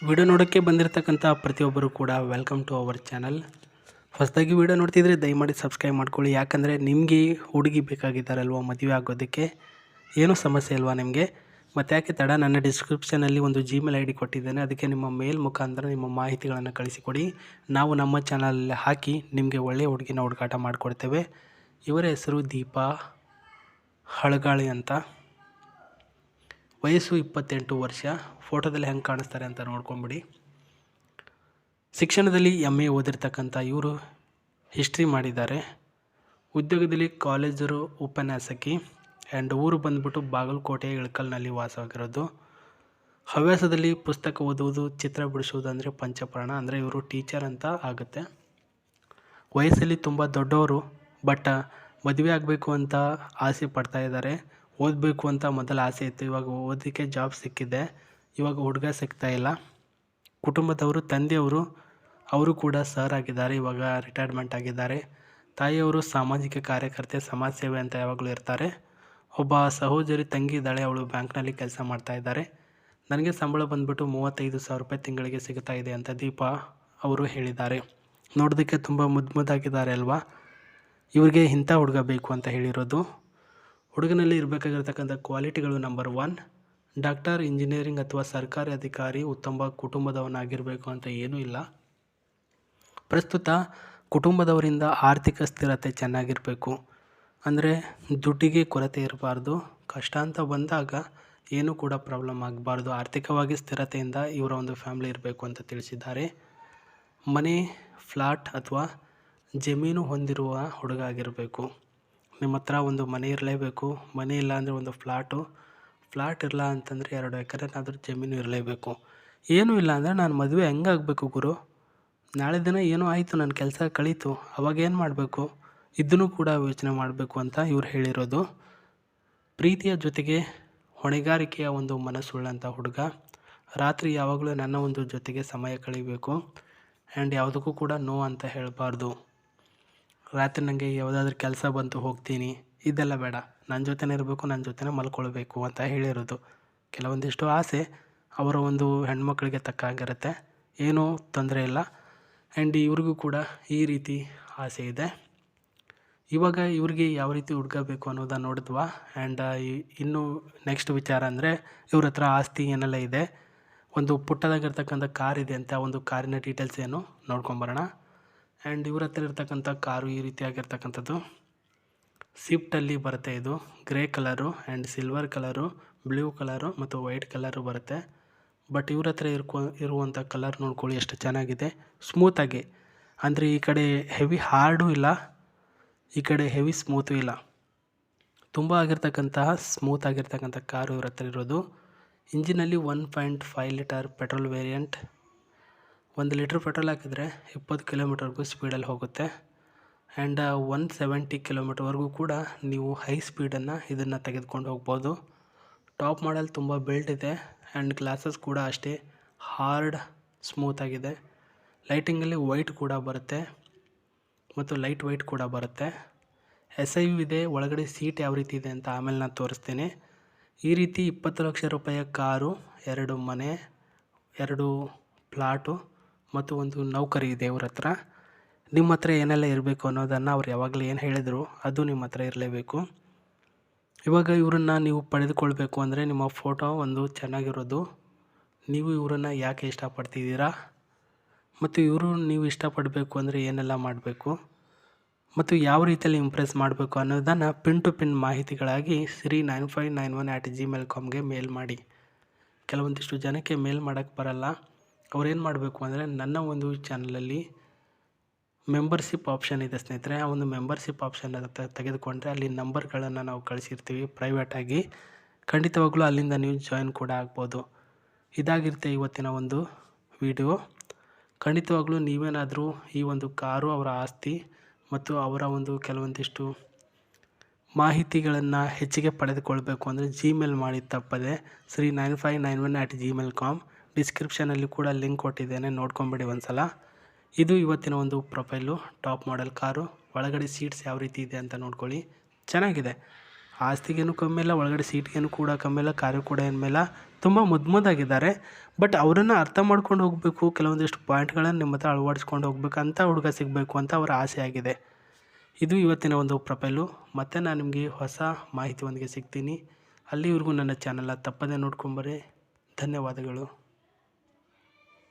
Video ನೋಡೋಕ್ಕೆ ಬಂದಿರತಕ್ಕಂಥ ಪ್ರತಿಯೊಬ್ಬರು ಕೂಡ ವೆಲ್ಕಮ್ ಟು ಅವರ್ ಚಾನಲ್. ಹೊಸದಾಗಿ ವಿಡಿಯೋ ನೋಡ್ತಿದ್ರೆ ದಯಮಾಡಿ ಸಬ್ಸ್ಕ್ರೈಬ್ ಮಾಡ್ಕೊಳ್ಳಿ. ಯಾಕಂದರೆ ನಿಮಗೆ ಹುಡುಗಿ ಬೇಕಾಗಿದ್ದಾರಲ್ವ ಮದುವೆ ಆಗೋದಕ್ಕೆ, ಏನೂ ಸಮಸ್ಯೆ ಇಲ್ವಾ ನಿಮಗೆ? ಮತ್ತು ಯಾಕೆ ತಡ, ನನ್ನ ಡಿಸ್ಕ್ರಿಪ್ಷನಲ್ಲಿ ಒಂದು ಜಿಮೇಲ್ ID ಕೊಟ್ಟಿದ್ದೇನೆ. ಅದಕ್ಕೆ ನಿಮ್ಮ ಮೇಲ್ ಮುಖಾಂತರ ನಿಮ್ಮ ಮಾಹಿತಿಗಳನ್ನು ಕಳಿಸಿಕೊಡಿ. ನಾವು ನಮ್ಮ ಚಾನಲಲ್ಲಿ ಹಾಕಿ ನಿಮಗೆ ಒಳ್ಳೆಯ ಹುಡುಗಿನ ಹುಡುಕಾಟ ಮಾಡಿಕೊಡ್ತೇವೆ. ಇವರ ಹೆಸರು ದೀಪಾ ಹಳಗಾಳಿ ಅಂತ. ವಯಸ್ಸು 28 ವರ್ಷ. ಫೋಟೋದಲ್ಲಿ ಹೆಂಗೆ ಕಾಣಿಸ್ತಾರೆ ಅಂತ ನೋಡ್ಕೊಂಬಿಡಿ. ಶಿಕ್ಷಣದಲ್ಲಿ MA ಓದಿರ್ತಕ್ಕಂಥ ಇವರು ಹಿಸ್ಟ್ರಿ ಮಾಡಿದ್ದಾರೆ. ಉದ್ಯೋಗದಲ್ಲಿ ಕಾಲೇಜರು ಉಪನ್ಯಾಸಕಿ. ಆ್ಯಂಡ್ ಊರು ಬಂದುಬಿಟ್ಟು ಬಾಗಲಕೋಟೆ ಇಳಕಲ್ನಲ್ಲಿ ವಾಸವಾಗಿರೋದು. ಹವ್ಯಾಸದಲ್ಲಿ ಪುಸ್ತಕ ಓದುವುದು, ಚಿತ್ರ ಬಿಡಿಸುವುದು ಅಂದರೆ ಪಂಚಪ್ರಾಣ, ಅಂದರೆ ಇವರು ಟೀಚರ್ ಅಂತ ಆಗುತ್ತೆ. ವಯಸ್ಸಲ್ಲಿ ತುಂಬ ದೊಡ್ಡವರು, ಬಟ್ ಮದುವೆ ಆಗಬೇಕು ಅಂತ ಆಸೆ ಪಡ್ತಾ ಇದ್ದಾರೆ. ಓದಬೇಕು ಅಂತ ಮೊದಲು ಆಸೆ ಇತ್ತು, ಇವಾಗ ಓದೋಕ್ಕೆ ಜಾಬ್ ಸಿಕ್ಕಿದೆ, ಇವಾಗ ಹುಡುಗ ಸಿಗ್ತಾ ಇಲ್ಲ. ಕುಟುಂಬದವರು, ತಂದೆಯವರು ಅವರು ಕೂಡ ಸರ್ ಆಗಿದ್ದಾರೆ, ಇವಾಗ ರಿಟೈರ್ಮೆಂಟ್ ಆಗಿದ್ದಾರೆ. ತಾಯಿಯವರು ಸಾಮಾಜಿಕ ಕಾರ್ಯಕರ್ತೆ, ಸಮಾಜ ಸೇವೆ ಅಂತ ಯಾವಾಗಲೂ ಇರ್ತಾರೆ. ಒಬ್ಬ ಸಹೋದರಿ ತಂಗಿ ಇದ್ದಾಳೆ, ಅವಳು ಬ್ಯಾಂಕ್ನಲ್ಲಿ ಕೆಲಸ ಮಾಡ್ತಾ ಇದ್ದಾರೆ. ನನಗೆ ಸಂಬಳ ಬಂದುಬಿಟ್ಟು 35,000 ರೂಪಾಯಿ ತಿಂಗಳಿಗೆ ಸಿಗ್ತಾ ಇದೆ ಅಂತ ದೀಪಾ ಅವರು ಹೇಳಿದ್ದಾರೆ. ನೋಡೋದಕ್ಕೆ ತುಂಬ ಮುದ್ದಾಗಿದ್ದಾರೆ ಅಲ್ವಾ? ಇವ್ರಿಗೆ ಇಂಥ ಹುಡುಗ ಬೇಕು ಅಂತ ಹೇಳಿರೋದು. ಹುಡುಗನಲ್ಲಿ ಇರಬೇಕಾಗಿರ್ತಕ್ಕಂಥ ಕ್ವಾಲಿಟಿಗಳು: ನಂಬರ್ 1, ಡಾಕ್ಟರ್, ಇಂಜಿನಿಯರಿಂಗ್ ಅಥವಾ ಸರ್ಕಾರಿ ಅಧಿಕಾರಿ. ಉತ್ತಮ ಕುಟುಂಬದವನಾಗಿರಬೇಕು ಅಂತ ಏನೂ ಇಲ್ಲ. ಪ್ರಸ್ತುತ ಕುಟುಂಬದವರಿಂದ ಆರ್ಥಿಕ ಸ್ಥಿರತೆ ಚೆನ್ನಾಗಿರಬೇಕು, ಅಂದರೆ ದುಡ್ಡಿಗೆ ಕೊರತೆ ಇರಬಾರ್ದು. ಕಷ್ಟ ಅಂತ ಬಂದಾಗ ಏನೂ ಕೂಡ ಪ್ರಾಬ್ಲಮ್ ಆಗಬಾರ್ದು. ಆರ್ಥಿಕವಾಗಿ ಸ್ಥಿರತೆಯಿಂದ ಇವರ ಒಂದು ಫ್ಯಾಮಿಲಿ ಇರಬೇಕು ಅಂತ ತಿಳಿಸಿದ್ದಾರೆ. ಮನೆ, ಫ್ಲಾಟ್ ಅಥವಾ ಜಮೀನು ಹೊಂದಿರುವ ಹುಡುಗ ಆಗಿರಬೇಕು. ನಿಮ್ಮ ಹತ್ರ ಒಂದು ಮನೆ ಇರಲೇಬೇಕು. ಮನೆ ಇಲ್ಲ ಅಂದರೆ ಒಂದು ಫ್ಲಾಟ್ ಇರಲ್ಲ ಅಂತಂದರೆ 2 ಎಕರೆನಾದರೂ ಜಮೀನು ಇರಲೇಬೇಕು. ಏನೂ ಇಲ್ಲ ಅಂದರೆ ನಾನು ಮದುವೆ ಹೆಂಗಾಗಬೇಕು ಗುರು? ನಾಳೆ ದಿನ ಏನೋ ಆಯಿತು, ನನ್ನ ಕೆಲಸ ಕಳೀತು, ಅವಾಗ ಏನು ಮಾಡಬೇಕು? ಇದನ್ನು ಕೂಡ ಯೋಚನೆ ಮಾಡಬೇಕು ಅಂತ ಇವ್ರು ಹೇಳಿರೋದು. ಪ್ರೀತಿಯ ಜೊತೆಗೆ ಹೊಣೆಗಾರಿಕೆಯ ಒಂದು ಮನಸ್ಸುಳ್ಳಂಥ ಹುಡುಗ. ರಾತ್ರಿ ಯಾವಾಗಲೂ ನನ್ನ ಒಂದು ಜೊತೆಗೆ ಸಮಯ ಕಳೀಬೇಕು. ಆ್ಯಂಡ್ ಯಾವುದಕ್ಕೂ ಕೂಡ ನೋ ಅಂತ ಹೇಳಬಾರ್ದು. ರಾತ್ರಿ ನನಗೆ ಯಾವುದಾದ್ರೂ ಕೆಲಸ ಬಂತು ಹೋಗ್ತೀನಿ, ಇದೆಲ್ಲ ಬೇಡ, ನನ್ನ ಜೊತೆನೇ ಇರಬೇಕು, ನನ್ನ ಜೊತೆನೇ ಮಲ್ಕೊಳ್ಬೇಕು ಅಂತ ಹೇಳಿರೋದು. ಕೆಲವೊಂದಿಷ್ಟು ಆಸೆ ಅವರ ಒಂದು ಹೆಣ್ಮಕ್ಳಿಗೆ ತಕ್ಕಾಗಿರುತ್ತೆ, ಏನೂ ತೊಂದರೆ ಇಲ್ಲ. ಆ್ಯಂಡ್ ಇವ್ರಿಗೂ ಕೂಡ ಈ ರೀತಿ ಆಸೆ ಇದೆ. ಇವಾಗ ಇವ್ರಿಗೆ ಯಾವ ರೀತಿ ಹುಡುಗ ಬೇಕು ಅನ್ನೋದನ್ನು ನೋಡಿದ್ವಾ. ಆ್ಯಂಡ್ ಇನ್ನು ನೆಕ್ಸ್ಟ್ ವಿಚಾರ ಅಂದರೆ ಇವ್ರ ಹತ್ರ ಆಸ್ತಿ ಏನೆಲ್ಲ ಇದೆ. ಒಂದು ಪುಟ್ಟದಾಗಿರ್ತಕ್ಕಂಥ ಕಾರ್ ಇದೆ ಅಂತ, ಒಂದು ಕಾರಿನ ಡೀಟೇಲ್ಸ್ ಏನು ನೋಡ್ಕೊಂಬರೋಣ. ಆ್ಯಂಡ್ ಇವ್ರ ಹತ್ರ ಇರ್ತಕ್ಕಂಥ ಕಾರು ಈ ರೀತಿಯಾಗಿರ್ತಕ್ಕಂಥದ್ದು ಸ್ವಿಫ್ಟಲ್ಲಿ ಬರುತ್ತೆ. ಇದು grey colour and silver colour, blue colour ಮತ್ತು ವೈಟ್ ಕಲರು ಬರುತ್ತೆ. ಬಟ್ ಇವ್ರ ಹತ್ರ ಇರುವಂಥ ಕಲರ್ ನೋಡ್ಕೊಳ್ಳಿ ಎಷ್ಟು ಚೆನ್ನಾಗಿದೆ, ಸ್ಮೂತಾಗಿ. ಅಂದರೆ ಈ ಕಡೆ ಹೆವಿ ಹಾರ್ಡು ಇಲ್ಲ, ಈ ಕಡೆ ಹೆವಿ ಸ್ಮೂತು ಇಲ್ಲ, ತುಂಬ ಆಗಿರ್ತಕ್ಕಂತಹ ಸ್ಮೂತ್ ಆಗಿರ್ತಕ್ಕಂಥ ಕಾರು ಇವ್ರ ಹತ್ರ ಇರೋದು. ಇಂಜಿನಲ್ಲಿ 1.5 litre petrol variant. 1 litre petrol ಹಾಕಿದರೆ 20 ಕಿಲೋಮೀಟರ್ಗೂ ಸ್ಪೀಡಲ್ಲಿ ಹೋಗುತ್ತೆ. ಆ್ಯಂಡ್ 170 ಕಿಲೋಮೀಟರ್ವರೆಗೂ ಕೂಡ ನೀವು ಹೈ ಸ್ಪೀಡನ್ನು ಇದನ್ನು ತೆಗೆದುಕೊಂಡು ಹೋಗ್ಬೋದು. ಟಾಪ್ ಮಾಡಲ್ ತುಂಬ ಬಿಲ್ಟ್ ಇದೆ. ಆ್ಯಂಡ್ ಗ್ಲಾಸಸ್ ಕೂಡ ಅಷ್ಟೇ ಹಾರ್ಡ್ ಸ್ಮೂತಾಗಿದೆ. ಲೈಟಿಂಗಲ್ಲಿ ವೈಟ್ ಕೂಡ ಬರುತ್ತೆ ಮತ್ತು ಲೈಟ್ ವೈಟ್ ಕೂಡ ಬರುತ್ತೆ. SIU ಇದೆ. ಒಳಗಡೆ ಸೀಟ್ ಯಾವ ರೀತಿ ಇದೆ ಅಂತ ಆಮೇಲೆ ನಾನು ತೋರಿಸ್ತೇನೆ. ಈ ರೀತಿ 20 ಲಕ್ಷ ರೂಪಾಯಿಯ ಕಾರು, 2 ಮನೆ, 2 ಪ್ಲಾಟು ಮತ್ತು ಒಂದು ನೌಕರಿ ಇದೆ ಇವ್ರ ಹತ್ರ. ನಿಮ್ಮ ಹತ್ರ ಏನೆಲ್ಲ ಇರಬೇಕು ಅನ್ನೋದನ್ನು ಅವ್ರು ಯಾವಾಗಲೂ ಏನು ಹೇಳಿದರು ಅದು ನಿಮ್ಮ ಹತ್ರ ಇರಲೇಬೇಕು. ಇವಾಗ ಇವರನ್ನು ನೀವು ಪಡೆದುಕೊಳ್ಬೇಕು ಅಂದರೆ ನಿಮ್ಮ ಫೋಟೋ ಒಂದು ಚೆನ್ನಾಗಿರೋದು. ನೀವು ಇವರನ್ನು ಯಾಕೆ ಇಷ್ಟಪಡ್ತಿದ್ದೀರಾ ಮತ್ತು ಇವರು ನೀವು ಇಷ್ಟಪಡಬೇಕು ಅಂದರೆ ಏನೆಲ್ಲ ಮಾಡಬೇಕು ಮತ್ತು ಯಾವ ರೀತಿಯಲ್ಲಿ ಇಂಪ್ರೆಸ್ ಮಾಡಬೇಕು ಅನ್ನೋದನ್ನು ಪಿನ್ ಟು ಪಿನ್ ಮಾಹಿತಿಗಳಾಗಿ sri9591@gmail.com ಮೇಲ್ ಮಾಡಿ. ಕೆಲವೊಂದಿಷ್ಟು ಜನಕ್ಕೆ ಮೇಲ್ ಮಾಡೋಕ್ಕೆ ಬರಲ್ಲ. ಅವ್ರೇನು ಮಾಡಬೇಕು ಅಂದರೆ ನನ್ನ ಒಂದು ಚಾನಲಲ್ಲಿ ಮೆಂಬರ್ಶಿಪ್ ಆಪ್ಷನ್ ಇದೆ ಸ್ನೇಹಿತರೆ. ಆ ಒಂದು ಮೆಂಬರ್ಶಿಪ್ ಆಪ್ಷನ್ ತೆಗೆದುಕೊಂಡ್ರೆ ಅಲ್ಲಿ ನಂಬರ್ಗಳನ್ನು ನಾವು ಕಳಿಸಿರ್ತೀವಿ ಪ್ರೈವೇಟಾಗಿ. ಖಂಡಿತವಾಗ್ಲೂ ಅಲ್ಲಿಂದ ನೀವು ಜಾಯಿನ್ ಕೂಡ ಆಗ್ಬೋದು. ಇದಾಗಿರುತ್ತೆ ಇವತ್ತಿನ ಒಂದು ವಿಡಿಯೋ. ಖಂಡಿತವಾಗ್ಲೂ ನೀವೇನಾದರೂ ಈ ಒಂದು ಕಾರು, ಅವರ ಆಸ್ತಿ ಮತ್ತು ಅವರ ಒಂದು ಕೆಲವೊಂದಿಷ್ಟು ಮಾಹಿತಿಗಳನ್ನು ಹೆಚ್ಚಿಗೆ ಪಡೆದುಕೊಳ್ಬೇಕು ಅಂದರೆ ಜಿಮೇಲ್ ಮಾಡಿ ತಪ್ಪದೆ sri9591@gmail.com. ಡಿಸ್ಕ್ರಿಪ್ಷನಲ್ಲಿ ಕೂಡ ಲಿಂಕ್ ಕೊಟ್ಟಿದ್ದೇನೆ, ನೋಡ್ಕೊಂಬಿಡಿ ಒಂದು ಸಲ. ಇದು ಇವತ್ತಿನ ಒಂದು ಪ್ರೊಫೈಲು. ಟಾಪ್ ಮಾಡೆಲ್ ಕಾರು, ಒಳಗಡೆ ಸೀಟ್ಸ್ ಯಾವ ರೀತಿ ಇದೆ ಅಂತ ನೋಡ್ಕೊಳ್ಳಿ, ಚೆನ್ನಾಗಿದೆ. ಆಸ್ತಿಗೇನು ಕಮ್ಮಿ ಇಲ್ಲ, ಒಳಗಡೆ ಸೀಟ್ಗೇನು ಕೂಡ ಕಮ್ಮಿ ಇಲ್ಲ, ಕಾರು ಕೂಡ ಏನ್ಮೇಲೆ ತುಂಬ ಮುದ್ದಾಗಿದ್ದಾರೆ. ಬಟ್ ಅವರನ್ನು ಅರ್ಥ ಮಾಡ್ಕೊಂಡು ಹೋಗಬೇಕು, ಕೆಲವೊಂದಿಷ್ಟು ಪಾಯಿಂಟ್ಗಳನ್ನು ನಿಮ್ಮ ಹತ್ರ ಅಳವಡಿಸ್ಕೊಂಡು ಹೋಗ್ಬೇಕು ಅಂತ ಹುಡುಗ ಸಿಗಬೇಕು ಅಂತ ಅವರ ಆಸೆ ಆಗಿದೆ. ಇದು ಇವತ್ತಿನ ಒಂದು ಪ್ರೊಫೈಲು. ಮತ್ತೆ ನಾನು ನಿಮಗೆ ಹೊಸ ಮಾಹಿತಿಯೊಂದಿಗೆ ಸಿಗ್ತೀನಿ. ಅಲ್ಲಿವರೆಗೂ ನನ್ನ ಚಾನಲ್ನ ತಪ್ಪದೇ ನೋಡ್ಕೊಂಬರ್ರಿ. ಧನ್ಯವಾದಗಳು.